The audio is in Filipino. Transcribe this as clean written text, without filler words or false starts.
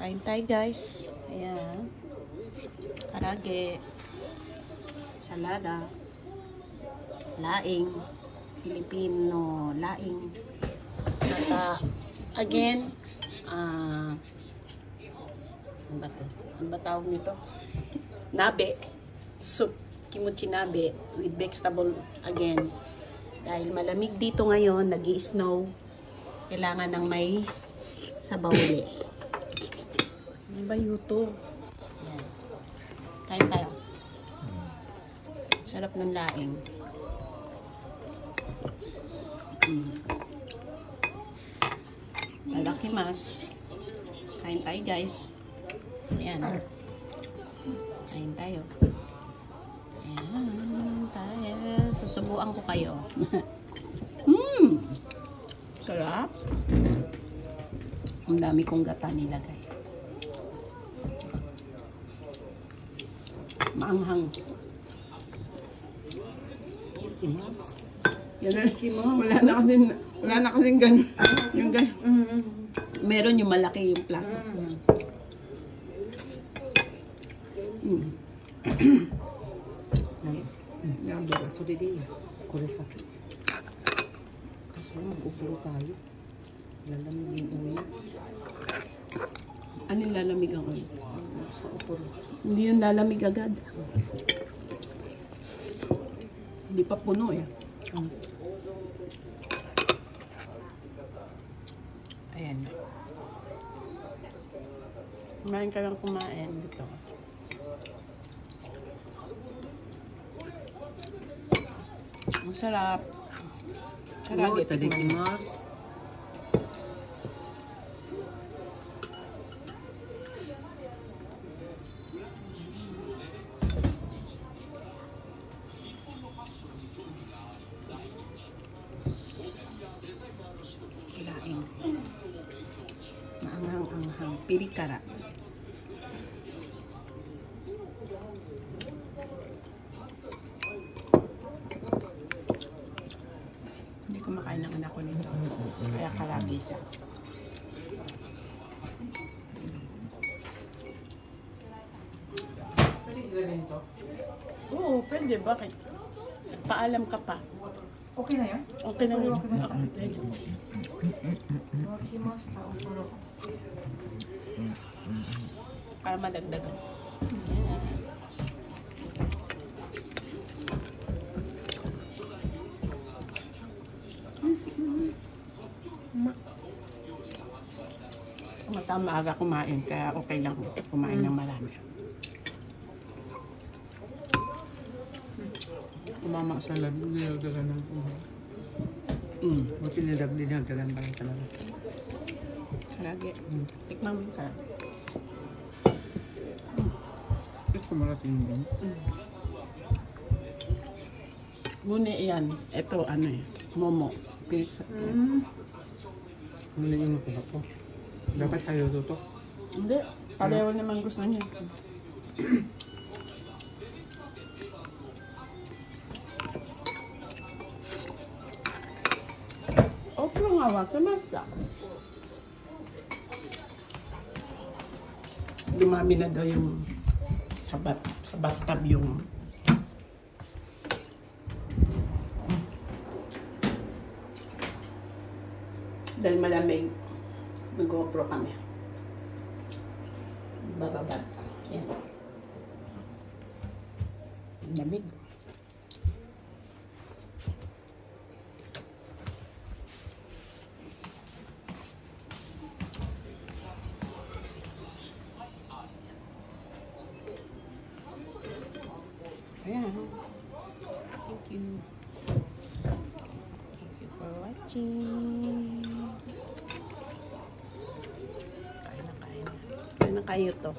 Kain tayo guys. Ayan. Karage. Salada. Laing. Filipino laing. At again, ano ba tawag nito? Nabe. Soup. Kimochi nabe with vegetable again. Dahil malamig dito ngayon, nag-i-snow. Kailangan ng may sabaw ulit. Ano ba yuto? Ayan. Kain tayo. Sarap ng laing. Lalaki mas. Kain tayo guys. Ayan. Kain tayo. Ayan tayo. Susubuan ko kayo. Sarap. Ang dami kong gata nilagay. Maanghang. Imas. Wala na kasing ganun. Yung ganun. Meron yung malaki yung plastic. Nandura to didi. Kore sakit. Kaso mag-upuro tayo. Lalamig yung uwi. Ano yung lalamig ang ulo? Sa upuro. Hindi yung lalamig agad. Hindi pa puno eh. Ayan. Kumain ka lang kumain dito. Ang sarap. Karage. Itadakimasu. Laing. Maanghang-anghang. Pirikara. Hindi ko makain ng anak ko nito. Kaya karage siya. Pwede ilagay ito? Oo, pwede. Bakit? Paalam ka pa. Okay na yan? Okay na yun. Wakimasta. Upuro. Para madagdagan. Matama aga kumain, kaya okay lang kumain ng marami. Umama sa lab, nilagdagan ng uwi. Buti dinagdagan ba yung talaga? Karage. Tikman mo yung sarap. Ito kumarating din. Muna yan. Ito ano eh. Momo. Pizza. Muna yung nakuha ko. Dapat tayo tutok. Hindi. Pareho naman gusto niya. Okay nga wa. Kamasa. Dumami na daw yung sa bathtub yung dahil malamig. Nag-GoPro kami. Bababad. Yan. Lamig. Ayan. Thank you. Thank you for watching. Kain na kayo to.